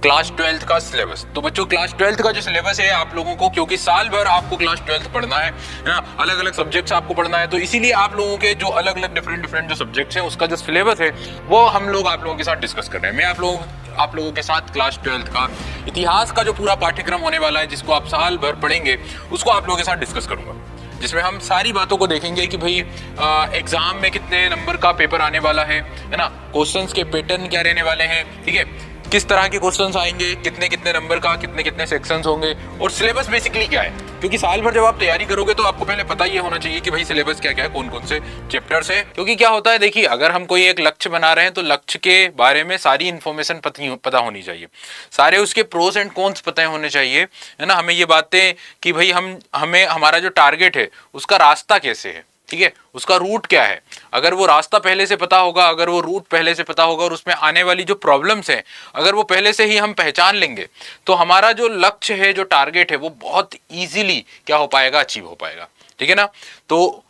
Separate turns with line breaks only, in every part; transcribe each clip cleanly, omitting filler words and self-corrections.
Class 12th का syllabus. तो बच्चों क्लास 12th का जो सिलेबस है आप लोगों को, क्योंकि साल भर आपको क्लास 12th पढ़ना है ना, अलग अलग सब्जेक्ट्स आपको पढ़ना है, तो इसीलिए आप लोगों के जो अलग अलग डिफरेंट जो सब्जेक्ट्स हैं उसका जो सिलेबस है वो हम लोग आप लोगों के साथ डिस्कस कर रहे हैं। मैं आप लोगों के साथ क्लास 12th का इतिहास का जो पूरा पाठ्यक्रम होने वाला है, जिसको आप साल भर पढ़ेंगे, उसको आप लोगों के साथ डिस्कस करूंगा, जिसमें हम सारी बातों को देखेंगे कि भाई एग्जाम में कितने नंबर का पेपर आने वाला है ना, क्वेश्चंस के पैटर्न क्या रहने वाले हैं, ठीक है, किस तरह के क्वेश्चंस आएंगे, कितने कितने नंबर का, कितने कितने सेक्शंस होंगे, और सिलेबस बेसिकली क्या है। क्योंकि साल भर जब आप तैयारी करोगे तो आपको पहले पता ये होना चाहिए कि भाई सिलेबस क्या क्या है, कौन कौन से चैप्टर्स है। क्योंकि क्या होता है, देखिए अगर हम कोई एक लक्ष्य बना रहे हैं तो लक्ष्य के बारे में सारी इन्फॉर्मेशन पता होनी चाहिए, सारे उसके प्रोस एंड कॉन्स पता होने चाहिए, है ना। हमें ये बातें कि भाई हमें हमारा जो टारगेट है उसका रास्ता कैसे है, ठीक है, उसका रूट क्या है। अगर वो रास्ता पहले से पता होगा, अगर वो रूट पहले से पता होगा और उसमें आने वाली जो प्रॉब्लम्स हैं अगर वो पहले से ही हम पहचान लेंगे, तो हमारा जो लक्ष्य है, जो टारगेट है, वो बहुत इजीली क्या हो पाएगा, अचीव हो पाएगा, ठीक है ना। तो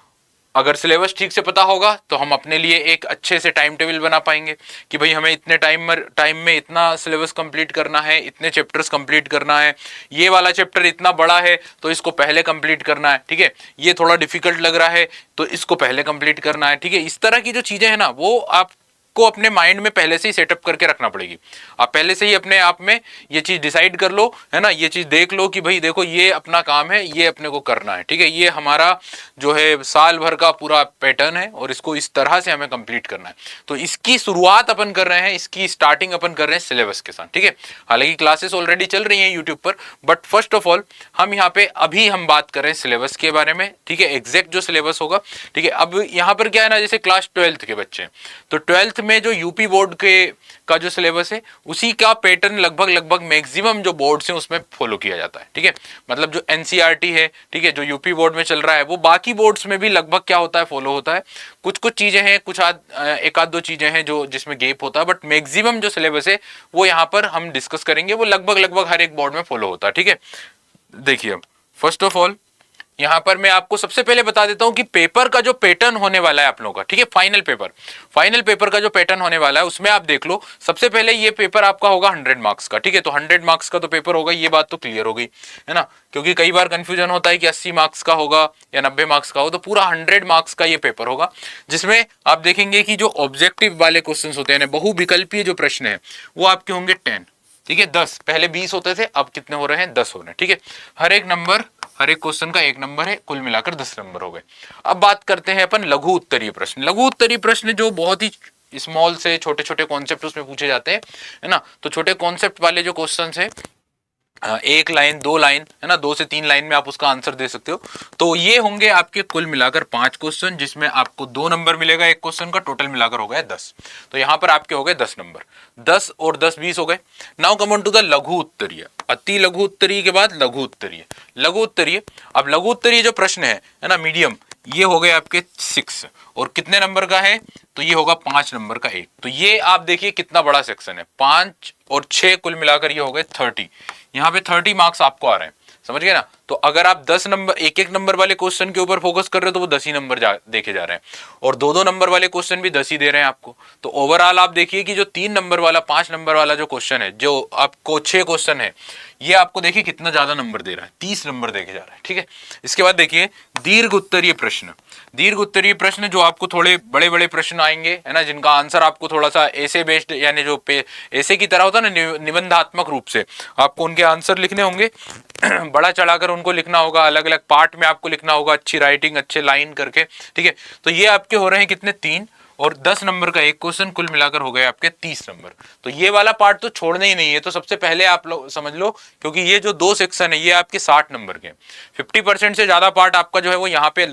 अगर सिलेबस ठीक से पता होगा तो हम अपने लिए एक अच्छे से टाइम टेबल बना पाएंगे कि भाई हमें इतने टाइम में इतना सिलेबस कंप्लीट करना है, इतने चैप्टर्स कंप्लीट करना है, ये वाला चैप्टर इतना बड़ा है तो इसको पहले कंप्लीट करना है, ठीक है, ये थोड़ा डिफिकल्ट लग रहा है तो इसको पहले कंप्लीट करना है, ठीक है। इस तरह की जो चीजें हैं ना, वो आप को अपने माइंड में पहले से ही सेटअप करके रखना पड़ेगी। आप पहले से ही अपने आप में ये चीज डिसाइड कर लो, है ना, ये चीज देख लो कि भाई देखो ये अपना काम है, ये अपने को करना है, ठीक है, ये हमारा जो है साल भर का पूरा पैटर्न है और इसको इस तरह से हमें कंप्लीट करना है। तो इसकी शुरुआत अपन कर रहे हैं, इसकी स्टार्टिंग अपन कर रहे हैं सिलेबस के साथ, ठीक है। हालांकि क्लासेस ऑलरेडी चल रही हैं यूट्यूब पर, बट फर्स्ट ऑफ ऑल हम यहाँ पे अभी हम बात कर रहे हैं सिलेबस के बारे में, ठीक है, एग्जैक्ट जो सिलेबस होगा, ठीक है। अब यहाँ पर क्या है ना, जैसे क्लास 12th के बच्चे हैं तो 12th में जो यूपी बोर्ड का जो सिलेबस है उसी का पैटर्न लगभग मैक्सिमम जो बोर्ड्स हैं उसमें फॉलो किया जाता है, ठीक है। मतलब जो एनसीईआरटी है, ठीक है, जो यूपी बोर्ड में चल रहा है वो बाकी बोर्ड्स में भी लगभग क्या होता है, फॉलो होता है। कुछ चीजें हैं, एक आध दो चीजें हैं जो जिसमें गैप होता है, बट मैक्सिमम जो सिलेबस है वो यहाँ पर हम डिस्कस करेंगे, वो लगभग हर एक बोर्ड में फॉलो होता है, ठीक है। देखिए अब फर्स्ट ऑफ ऑल यहां पर मैं आपको सबसे पहले बता देता हूं कि पेपर का जो पैटर्न होने वाला है आप लोगों का, ठीक है, फाइनल पेपर का जो पैटर्न होने वाला है उसमें आप देख लो। सबसे पहले ये पेपर आपका होगा 100 मार्क्स का, ठीक है, तो 100 मार्क्स का तो पेपर होगा, ये बात तो क्लियर हो गई, है ना। क्योंकि कई बार कंफ्यूजन होता है कि 80 मार्क्स का होगा या 90 मार्क्स का हो, तो पूरा 100 मार्क्स का ये पेपर होगा, जिसमें आप देखेंगे कि जो ऑब्जेक्टिव वाले क्वेश्चन होते हैं, बहुविकल्पीय जो प्रश्न है वो आपके होंगे 10, ठीक है, 10, पहले 20 होते थे, अब कितने हो रहे हैं, 10 हो रहे हैं, ठीक है। हर एक क्वेश्चन का 1 नंबर है, कुल मिलाकर 10 नंबर हो गए। अब बात करते हैं अपन लघु उत्तरीय प्रश्न। लघु उत्तरीय प्रश्न जो बहुत ही स्मॉल से छोटे छोटे कॉन्सेप्ट उसमें पूछे जाते हैं, है ना। तो छोटे कॉन्सेप्ट वाले जो क्वेश्चन है, 1 लाइन 2 लाइन, है ना, 2 से 3 लाइन में आप उसका आंसर दे सकते हो। तो ये होंगे आपके कुल मिलाकर 5 क्वेश्चन, जिसमें आपको 2 नंबर मिलेगा एक क्वेश्चन का, टोटल मिलाकर हो गया 10। तो यहां पर आपके हो गए 10 नंबर, 10 और 10 20 हो गए। Now come on to the लघु उत्तरीय। अति लघु उत्तरीय के बाद लघु उत्तरीय। अब लघु उत्तरीय जो प्रश्न है ना, मीडियम, ये हो गए आपके 6, और कितने नंबर का है, तो ये होगा 5 नंबर का एक। तो ये आप देखिए कितना बड़ा सेक्शन है, 5 और 6 कुल मिलाकर ये हो गए 30। यहाँ पे 30 मार्क्स आपको आ रहे हैं, समझ गए ना। तो अगर आप 10 नंबर एक नंबर वाले क्वेश्चन के ऊपर फोकस कर रहे हो तो वो 10 ही नंबर देखे जा रहे हैं, और 2 नंबर वाले क्वेश्चन भी 10 ही दे रहे हैं आपको। तो ओवरऑल आप देखिए कि जो 3 नंबर वाला 5 नंबर वाला जो क्वेश्चन है, जो आपको 6 क्वेश्चन है, ये आपको देखिए कितना ज्यादा नंबर दे रहा है, 30 नंबर देखे जा रहा है, ठीक है। इसके बाद देखिए दीर्घ उत्तरीय प्रश्न जो आपको थोड़े बड़े बड़े प्रश्न आएंगे, है ना, जिनका आंसर आपको थोड़ा सा ऐसे बेस्ड, यानी जो ऐसे की तरह होता है ना, निबंधात्मक रूप से आपको उनके आंसर लिखने होंगे, बड़ा चढ़ाकर उनको लिखना होगा, अलग अलग पार्ट में आपको लिखना होगा, अच्छी राइटिंग, अच्छे लाइन करके, ठीक है। तो ये आपके हो रहे हैं कितने, 3, और 10 नंबर का एक क्वेश्चन, कुल मिलाकर हो गए आपके 30 नंबर। तो ये वाला पार्ट तो छोड़ना ही नहीं है, तो सबसे पहले आप लोग समझ लो, क्योंकि ये जो 2 सेक्शन है ये आपके 60 नंबर के, 50% से ज्यादा पार्ट आपका जो है वो यहाँ पे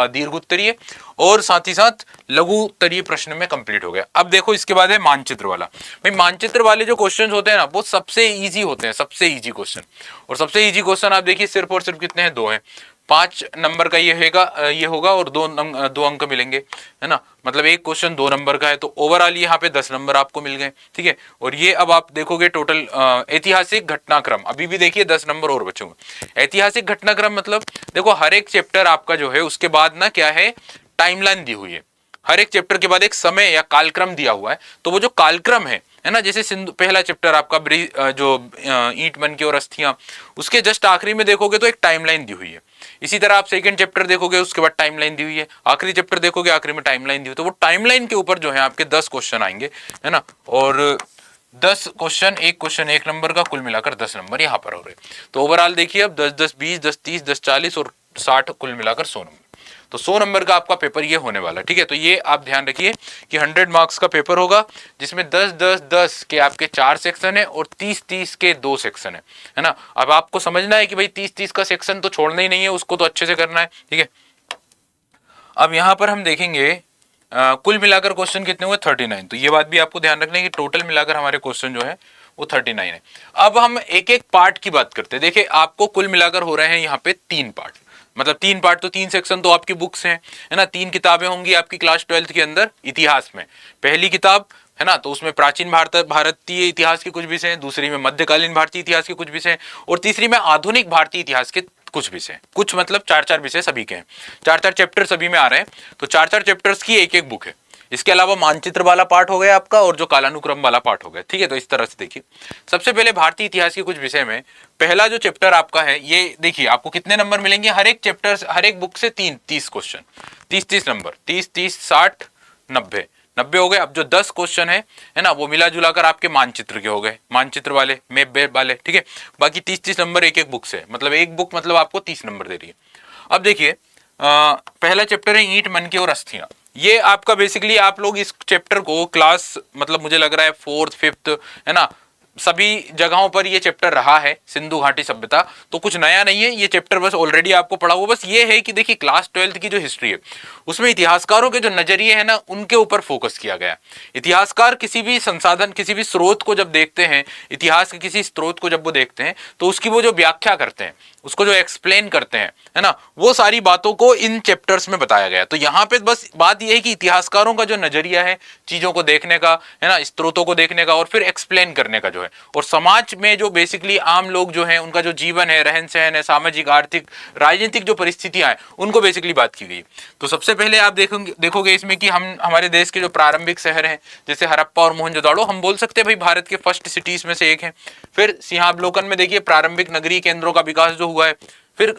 दीर्घ उत्तरीय और साथ ही साथ लघु उत्तरीय प्रश्न में कंप्लीट हो गया। अब देखो इसके बाद है मानचित्र वाला। भाई मानचित्र वाले जो क्वेश्चन होते हैं ना, वो सबसे ईजी होते हैं, सबसे ईजी क्वेश्चन। और सबसे ईजी क्वेश्चन आप देखिए सिर्फ और सिर्फ कितने हैं, 2 हैं, 5 नंबर का ये होगा और 2 अंक मिलेंगे, है ना। मतलब एक क्वेश्चन 2 नंबर का है, तो ओवरऑल यहाँ पे 10 नंबर आपको मिल गए, ठीक है। और ये अब आप देखोगे टोटल ऐतिहासिक घटनाक्रम, अभी भी देखिए 10 नंबर और बचेंगे। ऐतिहासिक घटनाक्रम मतलब देखो हर एक चैप्टर आपका जो है उसके बाद ना क्या है, टाइमलाइन दी हुई है, हर एक चैप्टर के बाद एक समय या कालक्रम दिया हुआ है। तो वो जो कालक्रम है है ना। जैसे सिंधु पहला चैप्टर आपका जो ईंट मन की और अस्थियां, उसके जस्ट आखिरी में देखोगे तो एक टाइमलाइन दी हुई है। इसी तरह आप सेकंड चैप्टर देखोगे, उसके बाद टाइमलाइन दी हुई है। आखिरी चैप्टर देखोगे, आखिरी में टाइमलाइन दी हुई है। तो वो टाइमलाइन के ऊपर जो है आपके 10 क्वेश्चन आएंगे, है ना। और 10 क्वेश्चन एक नंबर का, कुल मिलाकर 10 नंबर यहाँ पर हो रहे। तो ओवरऑल देखिए अब 10 10 20 10 30 10 40 और 60, कुल मिलाकर 100 नंबर। तो 100 नंबर का आपका पेपर ये होने वाला है, ठीक है। तो ये आप ध्यान रखिए कि 100 मार्क्स का पेपर होगा, जिसमें 10 10 10 के आपके 4 सेक्शन है और 30 30 के 2 सेक्शन है ना। अब आपको समझना है कि भाई 30 30 का सेक्शन तो छोड़ना ही नहीं है, उसको तो अच्छे से करना है, ठीक है। अब यहाँ पर हम देखेंगे कुल मिलाकर क्वेश्चन कितने हुए, 39। तो ये बात भी आपको ध्यान रखना है कि टोटल मिलाकर हमारे क्वेश्चन जो है वो 39 है। अब हम एक एक पार्ट की बात करते हैं। देखिए आपको कुल मिलाकर हो रहे हैं यहाँ पे 3 पार्ट, मतलब 3 पार्ट तो 3 सेक्शन तो आपकी बुक्स हैं, है ना। 3 किताबें होंगी आपकी क्लास 12th के अंदर इतिहास में। पहली किताब है ना, तो उसमें प्राचीन भारतीय इतिहास के कुछ विषय हैं, दूसरी में मध्यकालीन भारतीय इतिहास के कुछ विषय हैं, और तीसरी में आधुनिक भारतीय इतिहास के कुछ विषय, कुछ मतलब 4-4 विषय सभी के हैं, 4-4 चैप्टर सभी में आ रहे हैं। तो 4-4 चैप्टर्स की एक एक बुक है। इसके अलावा मानचित्र वाला पार्ट हो गया आपका, और जो कालानुक्रम वाला पार्ट हो गया, ठीक है। तो इस तरह से देखिए, सबसे पहले भारतीय इतिहास के कुछ विषय में पहला जो चैप्टर आपका है, ये देखिए आपको कितने नंबर मिलेंगे हर एक चैप्टर, हर एक बुक से 30 क्वेश्चन, 30 नंबर, 30 60 90 हो गए। अब जो 10 क्वेश्चन है ना, वो मिला जुला कर आपके मानचित्र के हो गए, मानचित्र वाले, मैप वेब वाले, ठीक है। बाकी 30 नंबर एक एक बुक से, मतलब एक बुक मतलब आपको 30 नंबर दे रही है। अब देखिए पहला चैप्टर है ईंट मन की और अस्थियां। ये आपका बेसिकली आप लोग इस चैप्टर को क्लास, मतलब मुझे लग रहा है 4th 5th, है ना, सभी जगहों पर ये चैप्टर रहा है, सिंधु घाटी सभ्यता। तो कुछ नया नहीं है, ये चैप्टर बस ऑलरेडी आपको पढ़ा हुआ। बस ये है कि देखिए क्लास 12th की जो हिस्ट्री है, उसमें इतिहासकारों के जो नजरिए हैं ना, उनके ऊपर फोकस किया गया। इतिहासकार किसी भी संसाधन, किसी भी स्रोत को जब देखते हैं, इतिहास के किसी स्रोत को जब वो देखते हैं, तो उसकी वो जो व्याख्या करते हैं, उसको जो एक्सप्लेन करते हैं, है ना, वो सारी बातों को इन चैप्टर्स में बताया गया। तो यहाँ पे बस बात ये है कि इतिहासकारों का जो नजरिया है चीजों को देखने का, है ना, स्रोतों को देखने का, और फिर एक्सप्लेन करने का जो है, और समाज में जो बेसिकली आम लोग जो हैं, उनका जो जीवन है, रहन सहन है, सामाजिक आर्थिक राजनीतिक जो परिस्थितियां हैं, उनको बेसिकली बात की गई। तो सबसे पहले आप देखोगे इसमें कि हम हमारे देश के जो प्रारंभिक शहर हैं, जैसे हड़प्पा और मोहनजोदड़ो, हम बोल सकते हैं भाई भारत के फर्स्ट सिटीज में से एक है। फिर सिंहावलोकन में देखिए प्रारंभिक नगरीय केंद्रों का विकास जो हुआ है। फिर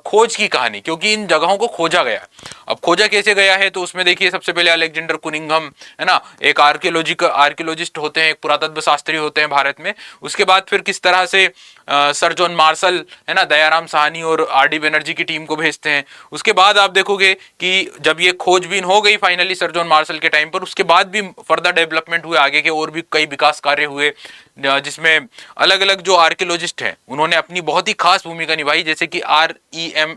खोज की कहानी, क्योंकि इन जगहों को खोजा गया। अब खोजा कैसे गया है, तो उसमें देखिए सबसे पहले अलेक्जेंडर कुनिंघम, है ना, एक आर्कियोलॉजिस्ट होते हैं, एक पुरातत्व शास्त्री होते हैं भारत में। उसके बाद फिर किस तरह से सर जॉन मार्शल, है ना, दयाराम साहनी और आर.डी. बनर्जी की टीम को भेजते हैं। उसके बाद आप देखोगे कि जब ये खोजबीन हो गई फाइनली सर जॉन मार्शल के टाइम पर, उसके बाद भी फर्दर डेवलपमेंट हुए आगे के, और भी कई विकास कार्य हुए, जिसमें अलग अलग जो आर्कियोलॉजिस्ट हैं उन्होंने अपनी बहुत ही खास भूमिका निभाई, जैसे कि R.E.M.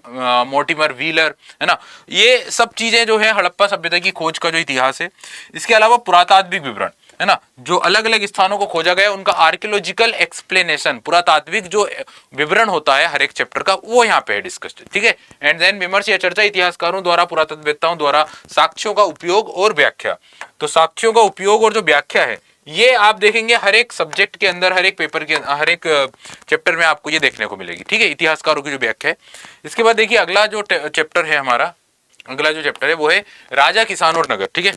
मोर्टिमर व्हीलर, है ना। ये सब चीजें जो है हड़प्पा सभ्यता की खोज का जो इतिहास है। इसके अलावा पुरातात्विक विवरण, है ना, जो अलग अलग स्थानों को खोजा गया, उनका आर्कियोलॉजिकल एक्सप्लेनेशन, पुरातात्विक जो विवरण होता है हर एक चैप्टर का, वो यहाँ पे डिस्कस्ड, ठीक है। एंड देन विमर्श या चर्चा, इतिहासकारों द्वारा, पुरातत्ववेत्ताओं द्वारा साक्ष्यों का उपयोग और व्याख्या। तो साक्ष्यों का उपयोग और जो व्याख्या है, ये आप देखेंगे हर एक सब्जेक्ट के अंदर, हर एक पेपर के, हर एक चैप्टर में आपको ये देखने को मिलेगी, ठीक है, इतिहासकारों की जो व्याख्या है। इसके बाद देखिए अगला जो चैप्टर है हमारा, अगला जो चैप्टर है वो है राजा, किसान और नगर, ठीक है।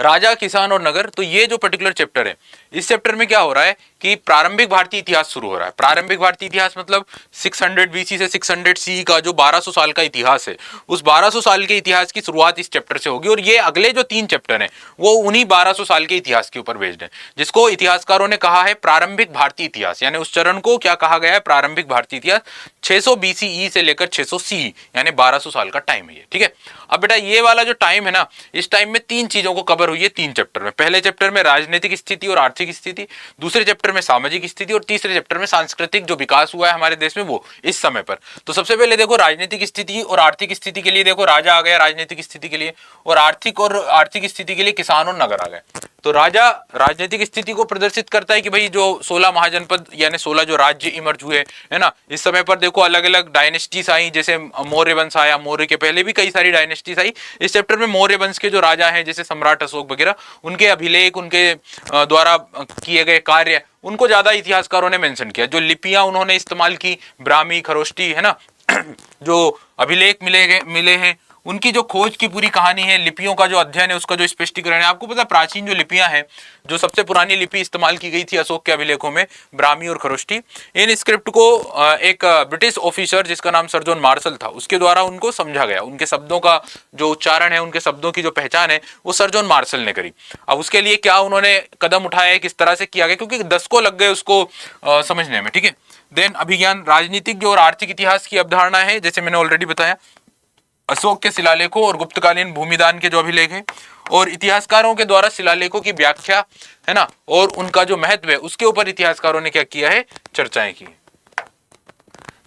राजा, किसान और नगर, तो ये जो पर्टिकुलर चैप्टर है, इस चैप्टर में क्या हो रहा है कि प्रारंभिक भारतीय इतिहास शुरू हो रहा है। प्रारंभिक भारतीय इतिहास मतलब 600 BC से 600 CE का जो 1200 साल का इतिहास है, उस 1200 साल के इतिहास की शुरुआत इस चैप्टर से होगी। और ये अगले जो 3 चैप्टर हैं वो उन्हीं 1200 साल के इतिहास के ऊपर बेस्ड है, जिसको इतिहासकारों ने कहा है प्रारंभिक भारतीय इतिहास। यानी उस चरण को क्या कहा गया है, प्रारंभिक भारतीय इतिहास। 600 BCE से लेकर 600 CE, यानी 1200 साल का टाइम है ये, ठीक है। अब बेटा ये वाला जो टाइम है ना, इस टाइम में 3 चीजों को कवर हुई है 3 चैप्टर में। पहले चैप्टर में राजनीतिक स्थिति और आर्थिक स्थिति, दूसरे चैप्टर में सामाजिक स्थिति, और तीसरे चैप्टर में सांस्कृतिक जो विकास हुआ है हमारे देश में वो इस समय पर। तो सबसे पहले देखो राजनीतिक स्थिति और आर्थिक स्थिति के लिए देखो राजा आ गया राजनीतिक स्थिति के लिए, और आर्थिक स्थिति के लिए किसान और नगर आ गए। तो राजा राजनीतिक स्थिति को प्रदर्शित करता है कि भाई जो 16 महाजनपद यानी 16 जो राज्य इमर्ज हुए, है ना, इस समय पर देखो अलग अलग डायनेस्टीज आई, जैसे मौर्य वंश आया, मौर्य के पहले भी कई सारी डायनेस्टीज आई। इस चैप्टर में मौर्य वंश के जो राजा हैं जैसे सम्राट अशोक वगैरह, उनके अभिलेख, उनके द्वारा किए गए कार्य, उनको ज्यादा इतिहासकारों ने मेंशन किया। जो लिपियां उन्होंने इस्तेमाल की, ब्राह्मी, खरोष्टी, है ना, जो अभिलेख मिले हैं उनकी जो खोज की पूरी कहानी है, लिपियों का जो अध्ययन है, उसका जो स्पष्टीकरण है। आपको पता है प्राचीन जो लिपियां हैं, जो सबसे पुरानी लिपि इस्तेमाल की गई थी अशोक के अभिलेखों में, ब्राह्मी और खरोष्टी, इन स्क्रिप्ट को एक ब्रिटिश ऑफिसर जिसका नाम सर जॉन मार्शल था, उसके द्वारा उनको समझा गया। उनके शब्दों का जो उच्चारण है, उनके शब्दों की जो पहचान है, वो सर जॉन मार्शल ने करी। अब उसके लिए क्या उन्होंने कदम उठाया, किस तरह से किया गया, क्योंकि दशकों लग गए उसको समझने में, ठीक है। देन अभिज्ञान, राजनीतिक जो और आर्थिक इतिहास की अवधारणा है, जैसे मैंने ऑलरेडी बताया, अशोक के शिलालेखों और गुप्तकालीन भूमिदान के जो अभिलेख हैं, और इतिहासकारों के द्वारा शिलालेखों की व्याख्या है ना, और उनका जो महत्व है उसके ऊपर इतिहासकारों ने क्या किया है, चर्चाएं की।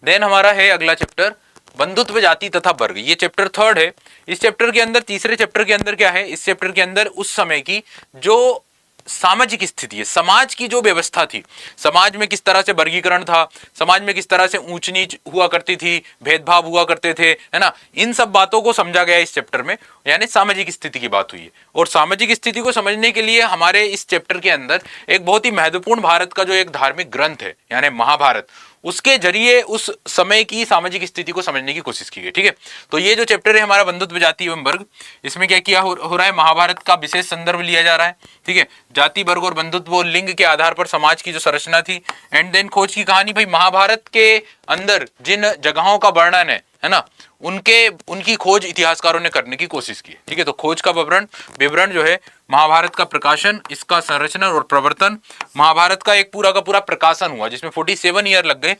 देन हमारा है अगला चैप्टर, बंधुत्व, जाति तथा वर्ग। ये चैप्टर 3 है। इस चैप्टर के अंदर, तीसरे चैप्टर के अंदर क्या है, इस चैप्टर के अंदर उस समय की जो सामाजिक स्थिति है, समाज की जो व्यवस्था थी, समाज में किस तरह से वर्गीकरण था, समाज में किस तरह से ऊंच नीच हुआ करती थी, भेदभाव हुआ करते थे, है ना, इन सब बातों को समझा गया इस चैप्टर में, यानी सामाजिक स्थिति की बात हुई है। और सामाजिक स्थिति को समझने के लिए हमारे इस चैप्टर के अंदर एक बहुत ही महत्वपूर्ण भारत का जो एक धार्मिक ग्रंथ है, यानी महाभारत, उसके जरिए उस समय की सामाजिक स्थिति को समझने की कोशिश की गई, ठीक है। तो ये जो चैप्टर है हमारा बंधुत्व, जाति एवं वर्ग, इसमें क्या किया हो रहा है, महाभारत का विशेष संदर्भ लिया जा रहा है, ठीक है। जाति, वर्ग और बंधुत्व और लिंग के आधार पर समाज की जो संरचना थी, एंड देन खोज की कहानी। भाई महाभारत के अंदर जिन जगहों का वर्णन है ना, उनकी खोज इतिहासकारों ने करने की कोशिश की, ठीक है। तो खोज का विवरण जो है, महाभारत का प्रकाशन, इसका संरचना और प्रवर्तन, महाभारत का एक पूरा का पूरा प्रकाशन हुआ जिसमें 47 ईयर लग गए।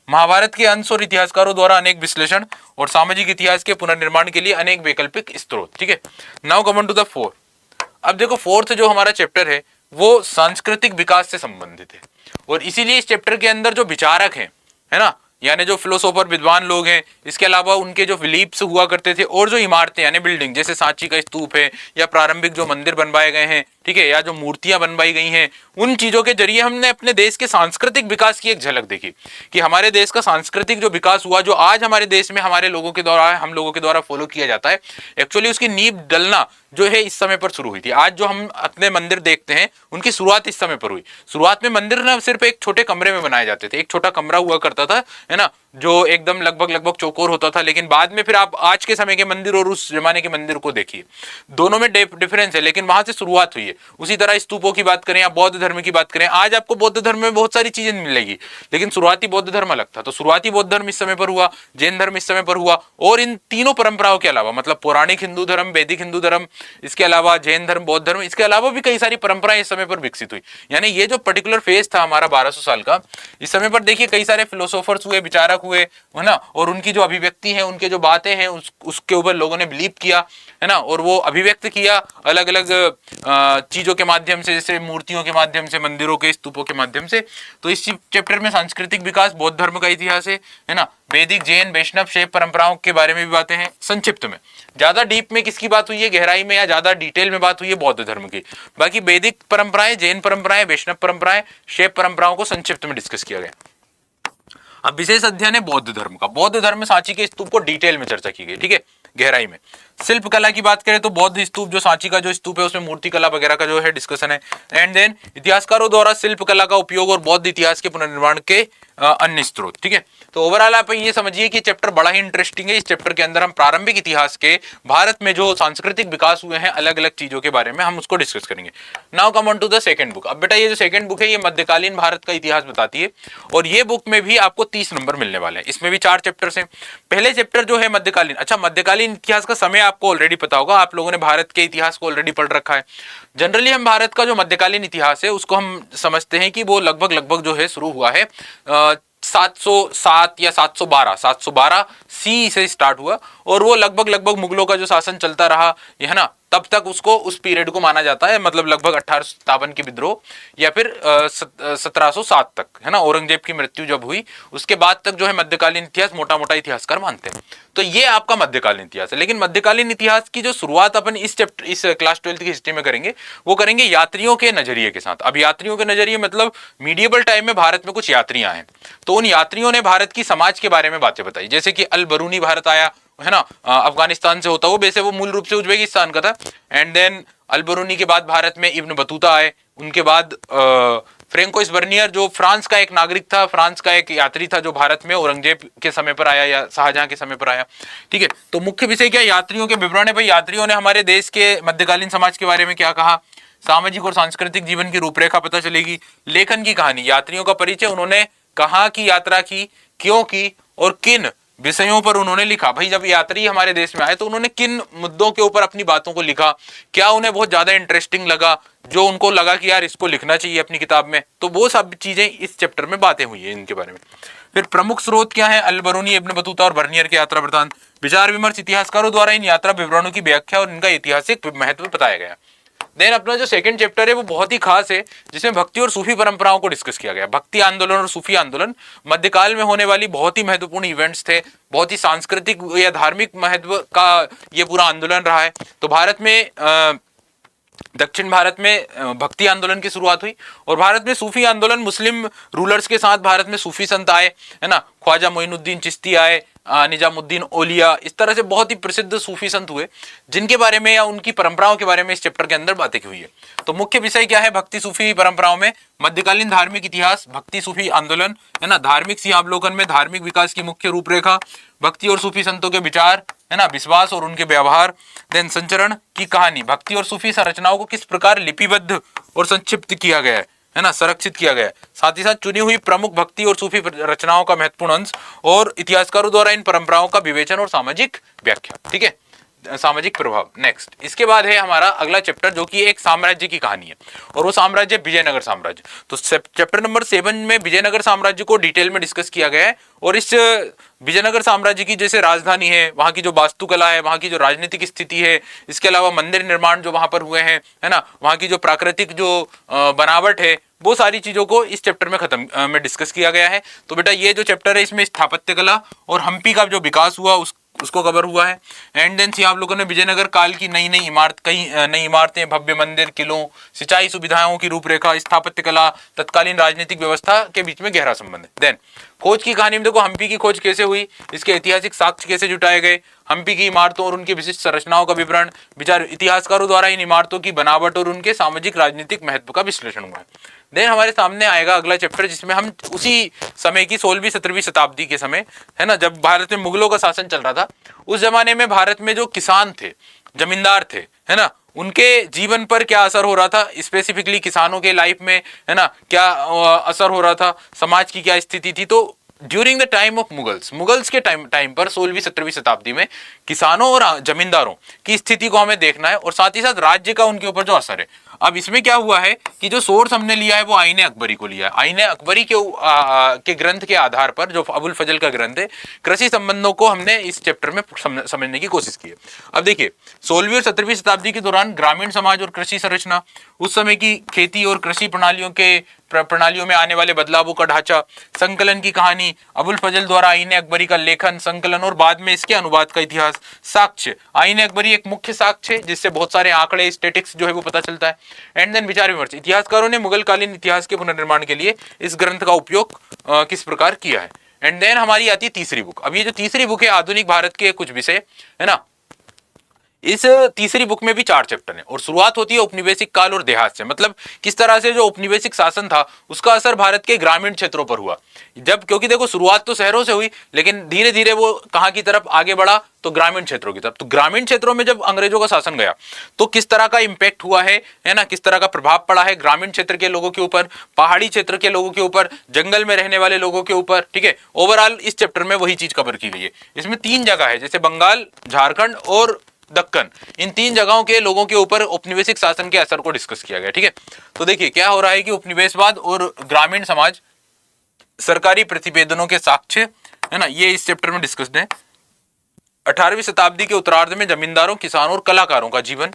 महाभारत के अंश और इतिहासकारों द्वारा अनेक विश्लेषण और सामाजिक इतिहास के पुनर्निर्माण के लिए अनेक वैकल्पिक स्रोत, ठीक है। Now come to the 4। अब देखो 4th जो हमारा चैप्टर है वो सांस्कृतिक विकास से संबंधित है, और इसीलिए इस चैप्टर के अंदर जो विचारक है ना, यानी जो फिलोसोफर, विद्वान लोग हैं, इसके अलावा उनके जो फिलिप्स हुआ करते थे, और जो इमारतें यानी बिल्डिंग, जैसे सांची का स्तूप है, या प्रारंभिक जो मंदिर बनवाए गए हैं, ठीक है, या जो मूर्तियां बनवाई गई हैं, उन चीजों के जरिए हमने अपने देश के सांस्कृतिक विकास की एक झलक देखी कि हमारे देश का सांस्कृतिक जो विकास हुआ, जो आज हमारे देश में हमारे लोगों के द्वारा, हम लोगों के द्वारा फॉलो किया जाता है, एक्चुअली उसकी नींव डलना जो है इस समय पर शुरू हुई थी। आज जो हम अपने मंदिर देखते हैं, उनकी शुरुआत इस समय पर हुई। शुरुआत में मंदिर ना सिर्फ एक छोटे कमरे में बनाए जाते थे, एक छोटा कमरा हुआ करता था, है ना, जो एकदम लगभग चौकोर होता था। लेकिन बाद में फिर आप आज के समय के मंदिर और उस जमाने के मंदिर को देखिए, दोनों में डिफरेंस है, लेकिन वहां से शुरुआत हुई है। उसी तरह स्तूपों की बात करें या बौद्ध धर्म की बात करें, आज आपको बौद्ध धर्म में बहुत सारी चीजें मिलेगी, लेकिन शुरुआती बौद्ध धर्म अलग था। तो शुरुआती बौद्ध धर्म इस समय पर हुआ, जैन धर्म इस समय पर हुआ, और इन तीनों परंपराओं के अलावा, मतलब पौराणिक हिंदू धर्म, वैदिक हिंदू धर्म, इसके अलावा जैन धर्म, बौद्ध धर्म, इसके अलावा भी कई सारी परंपराएं इस समय पर विकसित हुई। यानी ये जो पर्टिकुलर फेज था हमारा 1200 साल का, इस समय पर देखिए कई सारे फिलोसोफर्स हुए, विचारक हुए, है ना, और उनकी जो अभिव्यक्ति है, उनके जो बातें हैं, उसके ऊपर लोगों ने बिलीव किया, है ना, और वो अभिव्यक्त किया अलग अलग चीजों के माध्यम से, जैसे मूर्तियों के माध्यम से, मंदिरों के स्तूपों के माध्यम से। तो इस चैप्टर में सांस्कृतिक विकास, बौद्ध धर्म का इतिहास है ना, वैदिक, जैन, वैष्णव, शैव परंपराओं के बारे में भी बातें हैं संक्षिप्त में। ज्यादा डीप में किसकी बात हुई है, गहराई में या ज्यादा डिटेल में बात हुई है, बौद्ध धर्म की। बाकी वैदिक परंपराएं, जैन परंपराएं, वैष्णव परंपराएं, शैव परंपराओं को संक्षिप्त में डिस्कस किया गया। अब विशेष अध्ययन है बौद्ध धर्म का। बौद्ध धर्म में सांची के स्तूप को डिटेल में चर्चा की गई, ठीक है, गहराई में। शिल्प कला की बात करें तो बौद्ध स्तूप, जो सांची का जो स्तूप है, उसमें मूर्ति कला वगैरह का जो है डिस्कशन है। एंड देन इतिहासकारों द्वारा शिल्प कला का उपयोग और बौद्ध इतिहास के पुनर्निर्माण के अन्य स्रोत, ठीक है। तो ओवरऑल आप ये समझिए कि चैप्टर बड़ा ही इंटरेस्टिंग है। इस चैप्टर के अंदर हम प्रारंभिक इतिहास के भारत में जो सांस्कृतिक विकास हुए हैं अलग अलग चीजों के बारे में हम उसको डिस्कस करेंगे। Now come on to the second book. अब बेटा ये जो सेकंड बुक है ये मध्यकालीन भारत का इतिहास बताती है, और ये बुक में भी आपको 30 नंबर मिलने वाले हैं। इसमें भी 4 चैप्टर्स हैं। पहले चैप्टर जो है मध्यकालीन, अच्छा मध्यकालीन इतिहास का समय आपको ऑलरेडी पता होगा, आप लोगों ने भारत के इतिहास को ऑलरेडी पढ़ रखा है। जनरली हम भारत का जो मध्यकालीन इतिहास है उसको हम समझते हैं कि वो लगभग जो है शुरू हुआ है 707 या 712 सी से स्टार्ट हुआ, और वो लगभग मुगलों का जो शासन चलता रहा, है ना, तब तक उसको उस पीरियड को माना जाता है, मतलब लगभग 1857 की विद्रोह या फिर 1707 तक, है ना, औरंगजेब की मृत्यु जब हुई उसके बाद तक जो है मध्यकालीन इतिहास मोटा मोटा इतिहासकार मानते हैं। तो ये आपका मध्यकालीन इतिहास है। लेकिन मध्यकालीन इतिहास की जो शुरुआत अपन इस क्लास 12th की हिस्ट्री में करेंगे, वो करेंगे यात्रियों के नजरिए के साथ। अब यात्रियों के नजरिए मतलब मीडिएवल टाइम में भारत में कुछ यात्रियां हैं, तो उन यात्रियों ने भारत की समाज के बारे में बातें बताई। जैसे कि अल बरूनी भारत आया, है ना, अफगानिस्तान से होता, वो वैसे वो मूल रूप से उज्बेकिस्तान का था। एंड देन अल बरूनी के बाद भारत में इब्न बतूता आए, उनके बाद फ्रेंकोइस बर्नियर जो फ्रांस का एक नागरिक था, फ्रांस का एक यात्री था जो भारत में औरंगजेब के समय पर आया या शाहजहां के समय पर आया। ठीक है, तो मुख्य विषय क्या, यात्रियों के विवरण है। भाई यात्रियों ने हमारे देश के मध्यकालीन समाज के बारे में क्या कहा, सामाजिक और सांस्कृतिक जीवन की रूपरेखा पता चलेगी। लेखन की कहानी, यात्रियों का परिचय, उन्होंने कहाँ की यात्रा की, क्यों की और किन विषयों पर उन्होंने लिखा। भाई जब यात्री हमारे देश में आए तो उन्होंने किन मुद्दों के ऊपर अपनी बातों को लिखा, क्या उन्हें बहुत ज्यादा इंटरेस्टिंग लगा, जो उनको लगा कि यार इसको लिखना चाहिए अपनी किताब में, तो वो सब चीजें इस चैप्टर में बातें हुई है इनके बारे में। फिर प्रमुख स्रोत क्या है, अल बरूनी, इब्न बतूता और बर्नियर के यात्रा वृत्तांत। विचार विमर्श, इतिहासकारों द्वारा इन यात्रा विवरणों की व्याख्या और इनका ऐतिहासिक महत्व बताया गया। देन अपना जो सेकंड चैप्टर है वो बहुत ही खास है, जिसमें भक्ति और सूफी परंपराओं को डिस्कस किया गया। भक्ति आंदोलन और सूफी आंदोलन मध्यकाल में होने वाली बहुत ही महत्वपूर्ण इवेंट्स थे, बहुत ही सांस्कृतिक या धार्मिक महत्व का ये पूरा आंदोलन रहा है। तो भारत में दक्षिण भारत में भक्ति आंदोलन की शुरुआत हुई और भारत में सूफी आंदोलन, मुस्लिम रूलर्स के साथ भारत में सूफी संत आए, है ना, ख्वाजा मोइनुद्दीन चिश्ती आए, निजामुद्दीन औलिया, इस तरह से बहुत ही प्रसिद्ध सूफी संत हुए, जिनके बारे में या उनकी परंपराओं के बारे में इस चैप्टर के अंदर बातें की हुई है। तो मुख्य विषय क्या है, भक्ति सूफी परंपराओं में मध्यकालीन धार्मिक इतिहास, भक्ति सूफी आंदोलन, है ना, धार्मिक सिंहावलोकन में धार्मिक विकास की मुख्य रूपरेखा, भक्ति और सूफी संतों के विचार, है ना, विश्वास और उनके व्यवहार। देन संचरण की कहानी, भक्ति और सूफी संरचनाओं को किस प्रकार लिपिबद्ध और संक्षिप्त किया गया है ना, संरक्षित किया गया है। साथ ही साथ चुनी हुई प्रमुख भक्ति और सूफी रचनाओं का महत्वपूर्ण अंश और इतिहासकारों द्वारा इन परंपराओं का विवेचन और सामाजिक व्याख्या। ठीक है, सामाजिक प्रभाव। नेक्स्ट, इसके बाद है हमारा अगला चैप्टर जो कि एक साम्राज्य की कहानी है और वो साम्राज्य विजयनगर साम्राज्य। तो चैप्टर नंबर 7 में विजयनगर साम्राज्य को डिटेल में डिस्कस किया गया है और इस विजयनगर साम्राज्य की जैसे राजधानी है, वहां की जो वास्तुकला है, वहां की जो राजनीतिक स्थिति है, इसके अलावा मंदिर निर्माण जो वहां पर हुए हैं, है ना, वहां की जो प्राकृतिक जो बनावट है, वो सारी चीजों को इस चैप्टर में खत्म में डिस्कस किया गया है। तो बेटा ये जो चैप्टर है इसमें स्थापत्य कला और हम्पी का जो विकास हुआ उसको कवर हुआ है। एंड देन आप लोगों ने विजयनगर काल की नई नई इमारतें, भव्य मंदिर, किलों, सिंचाई सुविधाओं की रूपरेखा, स्थापत्य कला, तत्कालीन राजनीतिक व्यवस्था के बीच में गहरा संबंध है। देन खोज की कहानी में देखो हम्पी की खोज कैसे हुई, इसके ऐतिहासिक साक्ष्य कैसे जुटाए गए, हम्पी की इमारतों और उनकी विशिष्ट संरचनाओं का विवरण, विचार इतिहासकारों द्वारा इन इमारतों की बनावट और उनके सामाजिक राजनीतिक महत्व का विश्लेषण हुआ है। देन हमारे सामने आएगा अगला चैप्टर जिसमें हम उसी समय की 16वीं-17वीं शताब्दी के समय, है ना, जब भारत में मुगलों का शासन चल रहा था, उस जमाने में भारत में जो किसान थे, जमींदार थे, है ना, उनके जीवन पर क्या असर हो रहा था, स्पेसिफिकली किसानों के लाइफ में, है ना, क्या असर हो रहा था, समाज की क्या स्थिति थी। तो during the time of Mughals के टाइम पर 16वीं-17वीं शताब्दी में किसानों और जमींदारों की स्थिति को हमें देखना है और साथ ही साथ राज्य का उनके ऊपर जो असर है। अब इसमें क्या हुआ है कि जो सोर्स हमने लिया है वो आईने अकबरी को लिया है। आईने अकबरी के ग्रंथ के आधार पर, जो अबुल फजल का ग्रंथ है, कृषि संबंधों को हमने इस चैप्टर में समझने की कोशिश की है। अब देखिए 16वीं और 17वीं शताब्दी के दौरान ग्रामीण समाज और कृषि संरचना, उस समय की खेती और कृषि प्रणालियों में आने वाले बदलावों का ढांचा, संकलन की कहानी, अबुल फजल द्वारा आईने अकबरी का लेखन, संकलन और बाद में इसके अनुवाद का इतिहास, साक्ष्य। आईने अकबरी एक मुख्य साक्ष्य है जिससे बहुत सारे आंकड़े, स्टेटिक्स जो है वो पता चलता है। एंड देन विचार विमर्श, इतिहासकारों ने मुगल कालीन इतिहास के पुनर्निर्माण के लिए इस ग्रंथ का उपयोग किस प्रकार किया है। एंड देन हमारी आती है तीसरी बुक। अब ये जो तीसरी बुक है आधुनिक भारत के कुछ विषय, है ना, इस तीसरी बुक में भी 4 चैप्टर हैं और शुरुआत होती है औपनिवेशिक काल और देहात से। मतलब किस तरह से जो औपनिवेशिक शासन था उसका असर भारत के ग्रामीण क्षेत्रों पर हुआ। जब क्योंकि देखो शुरुआत तो शहरों से हुई लेकिन धीरे धीरे वो कहाँ की तरफ आगे बढ़ा, तो ग्रामीण क्षेत्रों की तरफ। तो ग्रामीण क्षेत्रों में जब अंग्रेजों का शासन गया तो किस तरह का इंपैक्ट हुआ है ना, किस तरह का प्रभाव पड़ा है ग्रामीण क्षेत्र के लोगों के ऊपर, पहाड़ी क्षेत्र के लोगों के ऊपर, जंगल में रहने वाले लोगों के ऊपर। ठीक है, ओवरऑल इस चैप्टर में वही चीज कवर की गई है। इसमें 3 जगह है, जैसे बंगाल, झारखंड और दक्कन, इन 3 जगहों के लोगों के ऊपर औपनिवेशिक शासन के असर को डिस्कस किया गया। ठीक है, तो देखिए क्या हो रहा है कि उपनिवेशवाद और ग्रामीण समाज, सरकारी प्रतिवेदनों के साक्ष्य, है ना, ये इस चैप्टर में डिस्कस्ड है। 18वीं शताब्दी के उत्तरार्ध में जमींदारों, किसानों और कलाकारों का जीवन,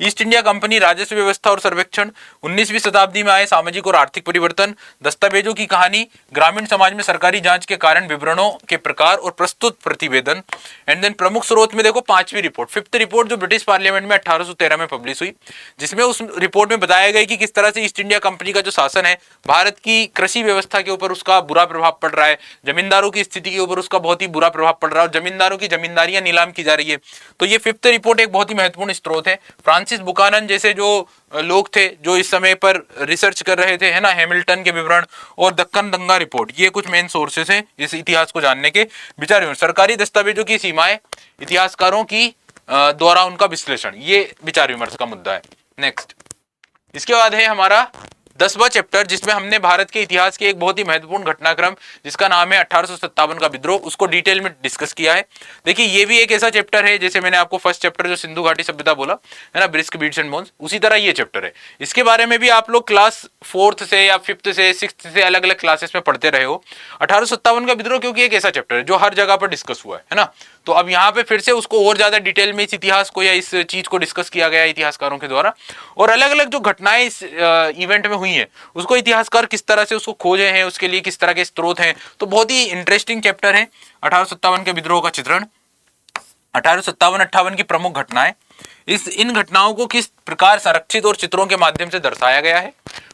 ईस्ट इंडिया कंपनी, राजस्व व्यवस्था और सर्वेक्षण, 19वीं शताब्दी में आए सामाजिक और आर्थिक परिवर्तन, दस्तावेजों की कहानी, ग्रामीण समाज में सरकारी जांच के कारण, विवरणों के प्रकार और प्रस्तुत प्रतिवेदन। एंड देन प्रमुख स्रोत में देखो 5वीं रिपोर्ट, 5th रिपोर्ट जो ब्रिटिश पार्लियामेंट में 1813 में पब्लिश हुई, जिसमें उस रिपोर्ट में बताया गया कि किस तरह से ईस्ट इंडिया कंपनी का जो शासन है भारत की कृषि व्यवस्था के ऊपर उसका बुरा प्रभाव पड़ रहा है, जमींदारों की स्थिति के ऊपर उसका बहुत ही बुरा प्रभाव पड़ रहा है और जमींदारों की जमींदारियां नीलाम की जा रही है। तो ये 5th रिपोर्ट एक बहुत ही महत्वपूर्ण स्रोत है। फ्रांसीसी फ्रांसिस बुकानन जैसे जो लोग थे जो इस समय पर रिसर्च कर रहे थे, है ना, हैमिल्टन के विवरण और दक्कन दंगा रिपोर्ट, ये कुछ मेन सोर्सेस हैं इस इतिहास को जानने के। विचार विमर्श, सरकारी दस्तावेजों की सीमाएं, इतिहासकारों की द्वारा उनका विश्लेषण, ये विचार विमर्श का मुद्दा है। नेक्स्ट, इसके बाद है हमारा 10वां चैप्टर, जिसमें हमने भारत के इतिहास के एक बहुत ही महत्वपूर्ण घटनाक्रम जिसका नाम है 1857 का विद्रोह, उसको डिटेल में डिस्कस किया है। देखिए ये भी एक ऐसा चैप्टर है, जैसे मैंने आपको फर्स्ट चैप्टर जो सिंधु घाटी सभ्यता बोला है ना, ब्रिस्क, बीड्स एंड बोन्स, उसी तरह ये चैप्टर है। इसके बारे में भी आप लोग क्लास 4th से या 5th से 6th से अलग अलग क्लासेस में पढ़ते रहे हो। 1857 का विद्रोह क्योंकि एक ऐसा चैप्टर है जो हर जगह पर डिस्कस हुआ है ना, तो अब यहाँ पे फिर से उसको और ज्यादा डिटेल में इस इतिहास को या इस चीज को डिस्कस किया गया इतिहासकारों के द्वारा, और अलग अलग जो घटनाएं इस इवेंट में हुई हैं उसको इतिहासकार किस तरह से उसको खोजे हैं, उसके लिए किस तरह के स्रोत हैं। तो बहुत ही इंटरेस्टिंग चैप्टर है 1857 के विद्रोह का चित्रण। 1857-58 की प्रमुख घटनाएं, इन घटनाओं को किस प्रकार संरक्षित और चित्रों के माध्यम से दर्शाया गया है।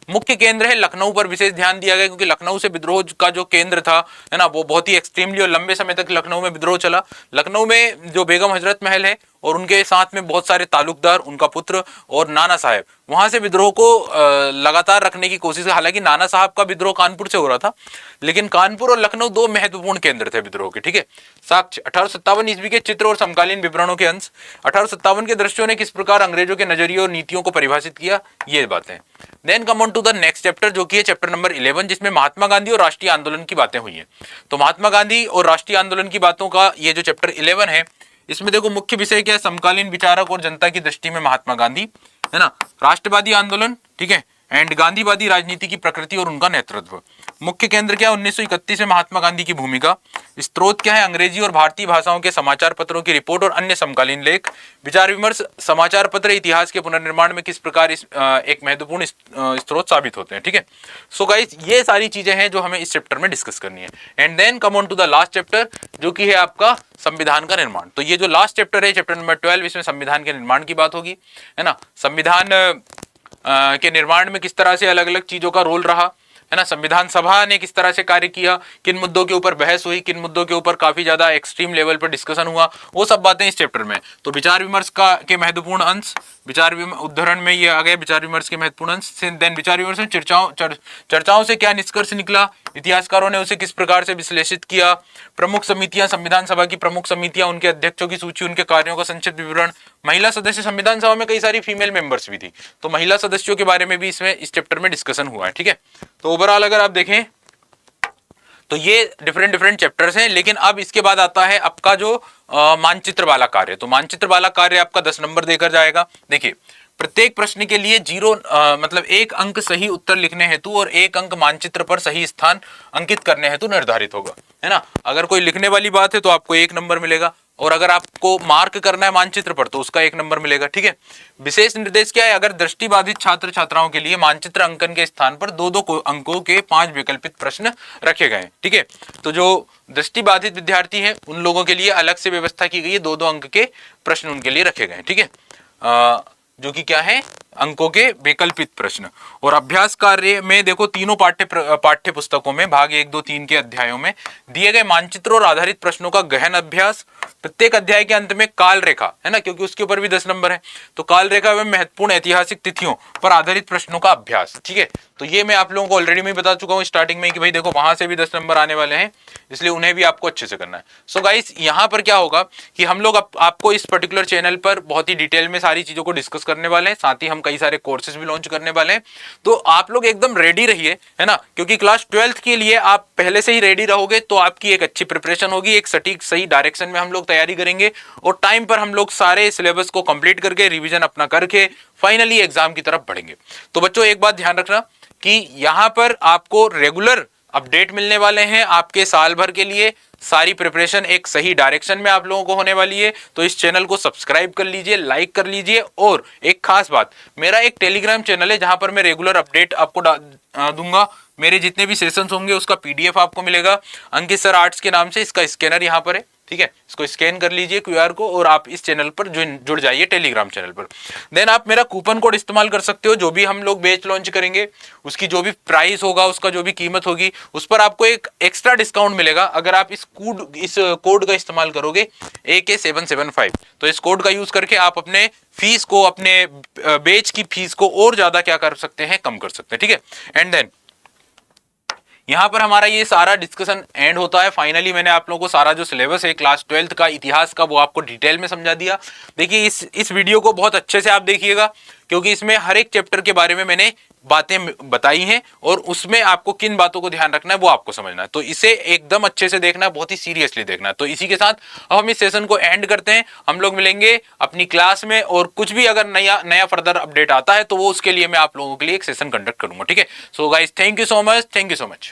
मुख्य केंद्र है लखनऊ पर विशेष ध्यान दिया गया, क्योंकि लखनऊ से विद्रोह का जो केंद्र था, है ना, वो बहुत ही एक्सट्रीमली और लंबे समय तक लखनऊ में विद्रोह चला। लखनऊ में जो बेगम हजरत महल है और उनके साथ में बहुत सारे तालुकदार, उनका पुत्र और नाना साहब, वहां से विद्रोह को लगातार रखने की कोशिश। हालांकि नाना साहब का विद्रोह कानपुर से हो रहा था, लेकिन कानपुर और लखनऊ दो महत्वपूर्ण केंद्र थे विद्रोह के। ठीक है, साक्ष्य 1857 ईस्वी के चित्र और समकालीन विवरणों के अंश। 1857 के दृश्यों ने किस प्रकार अंग्रेजों के नजरिए और नीतियों को परिभाषित किया, ये बातें। Then come on to the next chapter, जो कि है चैप्टर नंबर 11, जिसमें महात्मा गांधी और राष्ट्रीय आंदोलन की बातें हुई हैं। तो महात्मा गांधी और राष्ट्रीय आंदोलन की बातों का ये जो चैप्टर 11 है, इसमें देखो मुख्य विषय क्या है, समकालीन विचारक और जनता की दृष्टि में महात्मा गांधी, है ना, राष्ट्रवादी आंदोलन, ठीक है, एंड गांधीवादी राजनीति की प्रकृति और उनका नेतृत्व। मुख्य केंद्र क्या है, 1931 में महात्मा गांधी की भूमिका। स्रोत क्या है, अंग्रेजी और भारतीय भाषाओं के समाचार पत्रों की रिपोर्ट और अन्य समकालीन लेख। विचार विमर्श, समाचार पत्र इतिहास के पुनर्निर्माण में किस प्रकार एक महत्वपूर्ण स्रोत साबित होते हैं। ठीक है, सो गाइस ये सारी चीजें हैं जो हमें इस चैप्टर में डिस्कस करनी है। And then come on to the last chapter, जो कि है आपका संविधान का निर्माण। तो ये जो लास्ट चैप्टर है, चैप्टर नंबर 12, इसमें संविधान के निर्माण की बात होगी, है ना। संविधान के निर्माण में किस तरह से अलग अलग चीजों का रोल रहा, है ना, संविधान सभा ने किस तरह से कार्य किया, किन मुद्दों के ऊपर बहस हुई, किन मुद्दों के ऊपर काफी ज्यादा एक्सट्रीम लेवल पर डिस्कशन हुआ, वो सब बातें इस चैप्टर में। तो विचार विमर्श का के महत्वपूर्ण अंश, विचार उदाहरण में ये आ गया विचार विमर्श के महत्वपूर्ण अंश। देन विचार विमर्श में चर्चाओं से क्या निष्कर्ष निकला, इतिहासकारों ने उसे किस प्रकार से विश्लेषित किया। प्रमुख समितियां, संविधान सभा की प्रमुख समितियां, उनके अध्यक्षों की सूची, उनके कार्यों का संक्षिप्त विवरण। महिला सदस्य, संविधान सभा में कई सारी फीमेल मेंबर्स भी थी, तो महिला सदस्यों के बारे में भी इसमें इस चैप्टर में डिस्कशन हुआ है। ठीक है, तो ओवरऑल अगर आप देखें तो ये डिफरेंट चैप्टर्स हैं। लेकिन अब इसके बाद आता है आपका जो मानचित्र वाला कार्य। तो मानचित्र वाला कार्य आपका 10 नंबर देकर जाएगा। देखिए, प्रत्येक प्रश्न के लिए 0 मतलब 1 अंक सही उत्तर लिखने हेतु और 1 अंक मानचित्र पर सही स्थान अंकित करने हेतु निर्धारित होगा, है ना। अगर कोई लिखने वाली बात है तो आपको 1 नंबर मिलेगा, और अगर आपको मार्क करना है मानचित्र पर तो उसका 1 नंबर मिलेगा। ठीक है, विशेष निर्देश क्या है, अगर दृष्टिबाधित छात्र छात्राओं के लिए मानचित्र अंकन के स्थान पर 2-2 अंकों के 5 वैकल्पिक प्रश्न रखे गए। ठीक है, तो जो दृष्टिबाधित विद्यार्थी हैं उन लोगों के लिए अलग से व्यवस्था की गई है, 2-2 अंक के प्रश्न उनके लिए रखे गए। ठीक है, जो कि क्या है, अंकों के वैकल्पिक प्रश्न। और अभ्यास कार्य में देखो तीनों पाठ्य पुस्तकों में भाग 1, 2, 3 के अध्यायों में दिए गए मानचित्रों और आधारित प्रश्नों का गहन अभ्यास। प्रत्येक अध्याय के अंत में काल रेखा, है ना, क्योंकि उसके ऊपर भी 10 नंबर है, तो काल रेखा एवं महत्वपूर्ण ऐतिहासिक तिथियों पर आधारित प्रश्नों का अभ्यास। ठीक है, तो ये मैं आप लोगों को ऑलरेडी मैं बता चुका हूँ स्टार्टिंग में कि भाई देखो वहां से भी 10 नंबर आने वाले हैं, इसलिए उन्हें भी आपको अच्छे से करना है। सो गाइस, यहाँ पर क्या होगा कि हम लोग आपको इस पर्टिकुलर चैनल पर बहुत ही डिटेल में सारी चीजों को डिस्कस करने वाले हैं, साथ ही हम कई सारे कोर्सेज भी लॉन्च करने वाले हैं। तो आप लोग एकदम रेडी रहिए, है ना, क्योंकि क्लास 12th के लिए आप पहले से ही रेडी रहोगे तो आपकी एक अच्छी प्रिपरेशन होगी, एक सटीक सही डायरेक्शन में हम लोग तैयारी करेंगे और टाइम पर हम लोग सारे सिलेबस को कंप्लीट करके रिवीजन अपना करके फाइनली एग्जाम की तरफ बढ़ेंगे। तो बच्चों एक बात ध्यान रखना कि यहां पर आपको रेगुलर अपडेट मिलने वाले हैं आपके साल भर के लिए। सारी प्रिपरेशन एक सही डायरेक्शन में आप लोगों को होने वाली है, तो इस चैनल को सब्सक्राइब कर लीजिए, लाइक कर लीजिए। और एक खास बात, मेरा एक टेलीग्राम चैनल है जहां पर मैं रेगुलर अपडेट आपको दूंगा। मेरे जितने भी सेशंस होंगे उसका PDF आपको मिलेगा, अंकित सर आर्ट्स के नाम से, इसका स्कैनर यहाँ पर है। ठीक है, इसको स्कैन कर लीजिए QR को और आप इस चैनल पर जुड़ जाइए टेलीग्राम चैनल पर। देन आप मेरा कूपन कोड इस्तेमाल कर सकते हो, जो भी हम लोग बैच लॉन्च करेंगे उसकी जो भी प्राइस होगा, उसका जो भी कीमत होगी, उस पर आपको एक एक्स्ट्रा डिस्काउंट मिलेगा अगर आप इस कोड का इस्तेमाल करोगे AK775। तो इस कोड का यूज करके आप अपने फीस को, अपने बैच की फीस को और ज्यादा क्या कर सकते हैं, कम कर सकते हैं। ठीक है, एंड देन यहाँ पर हमारा ये सारा डिस्कशन एंड होता है। फाइनली मैंने आप लोगों को सारा जो सिलेबस है क्लास 12th का इतिहास का वो आपको डिटेल में समझा दिया। देखिए इस वीडियो को बहुत अच्छे से आप देखिएगा, क्योंकि इसमें हर एक चैप्टर के बारे में मैंने बातें बताई हैं और उसमें आपको किन बातों को ध्यान रखना है वो आपको समझना है। तो इसे एकदम अच्छे से देखना है, बहुत ही सीरियसली देखना है। तो इसी के साथ अब हम इस सेशन को एंड करते हैं। हम लोग मिलेंगे अपनी क्लास में, और कुछ भी अगर नया फर्दर अपडेट आता है तो वो उसके लिए मैं आप लोगों के लिए एक सेशन कंडक्ट करूंगा। ठीक है, so guys, thank you so much, thank you so much.